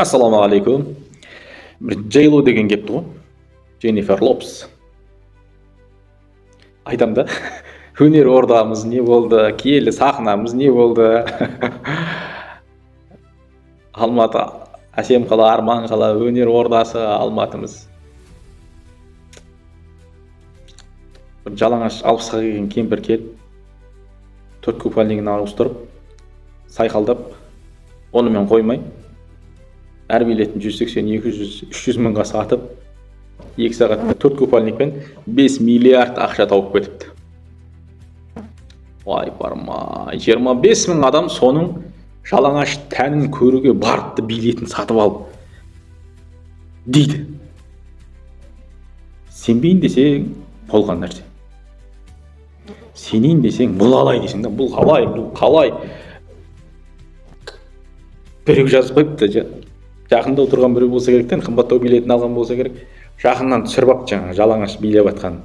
Ассалаумағалейкум. Бір Джейло деген кепті ғой. Дженнифер Лопес. Айтам да. Өнер ордамыз не болды? Киелі сахнамыз не болды? Алматы әсем қала, арман қала, өнер ордасы Алматымыз. Бір жалаңаш 60-ға келген кемпір келіп, 4 купальнигін ауыстырып, сайқалдап, онымен қоймай, әр билетін 180, 200, 300 мыңға сатып, 2 сағатта 4 купальникпен 5 миллиард ақша тауып кетіпті. Ой, бармай, 25 мың адам соның жалаңаш тәнін көруге барыпты, билетін сатып алып дейді. Сенбейін десең, болған нәрсе. Сенейін десең, бұл алай десең да, бұл қалай. Біреу жазып қойыпты, жақында отырған біреу болса керектен, қымбаттау билетін алған болса керек, жақыннан түсіріп алып жаңа жалаңаш билеп жатқан.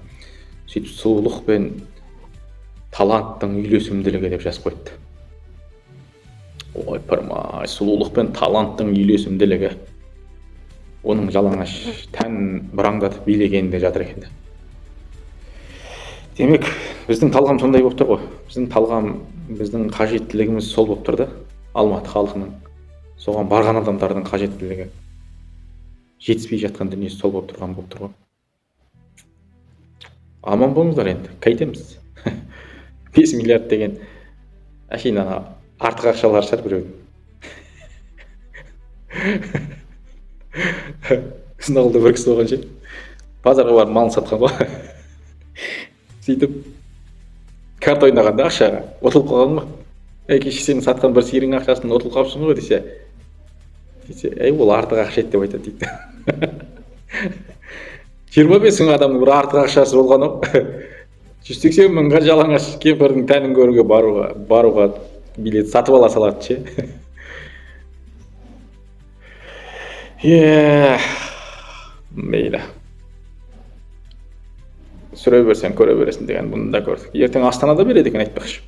Сөйтіп сұлулық пен таланттың үйлесімділігі деп жазып қойыпты. Ой, пырмай, сұлулық пен таланттың үйлесімділігі. Оның жалаңаш тән бұраңдатып билегенде жатыр екен. Демек, біздің талғам сондай болып тұр ғой. Біздің талғам, біздің қажеттілігіміз сол болып тұр да. Алматы халқының, соған барған адамдардың қажеттілігі жетіспей жатқан дүниесі сол болып тұр ғой. Аман болыңыздар енді, қайтеміз. 5 миллиард деген әшейін артық ақшалар шығар біреудің. Біздің ауылда бір кісі болған ше, базарға барып малын сатқан ғой. Сөйтіп карта ойнағанда ақшаға ұтылып қалған ғой. Кеше сенің сатқан бір сиырың ақшасын ұтылып қалыпсың ғой десе, ол артық ақша еді деп айтады дейді. 25 мың адамның бір артық ақшасы болған ғой. 180 мыңға жалаңаш кемпірдің тәнін көруге баруға билет сатып ала салады ше. Мейлі. Сүре берсең көре бересің деген бұны да көрдік. Ертең Астанада береді екен айтпақшы.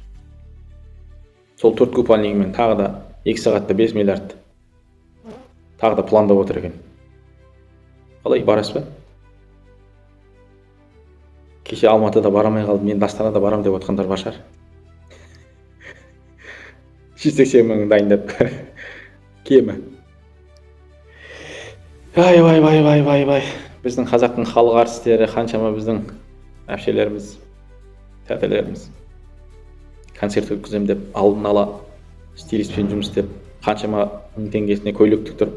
Сол 4 купальнигімен тағы да 2 сағатта 5 миллиард. Тағы да пландап отыр екен. Қалай барасыз ба? Кеше Алматыда барамай қалдым, мен Астанада барам деп отқандар бар шығар. 180 мың дайындап кемі. Ай. Біздің қазақтың халық артистері қаншама біздің әпшелеріміз, тәтелеріміз концерт өткізем деп алдын ала стилистпен жұмыс істеп, қаншама мың теңгесіне көйлек тіктіріп,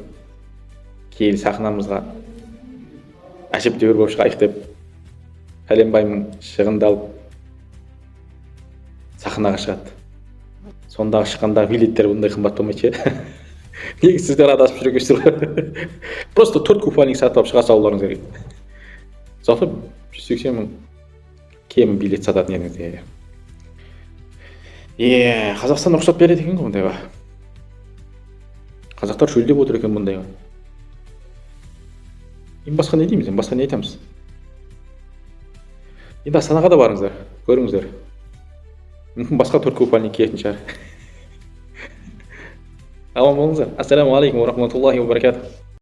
киелі сахнамызға әжептәуір болып шығайық деп пәленбаймен шығындалып сахнаға шығады. Сондағы шыққандағы билеттер бұндай қымбат болмайды ше. Неге сіздер адасып жүр екенсіздер? Просто 4 купальник сатып алып шыға салуларыңыз керек. Зато 180 мың кем билет сататын едіңіз. Қазақстан рұқсат береді екен ғой бұндайға. Қазақтар шөлдеп отыр екен бұндайға. Енді басқа не дейміз? Басқа не айтамыз? Енді Астанаға да барыңыздар, көріңіздер. Мүмкін басқа 4 купальник киетін шығар. Аман болыңыздар. Ассаламу алейкум ва рахматуллахи ва баракатух.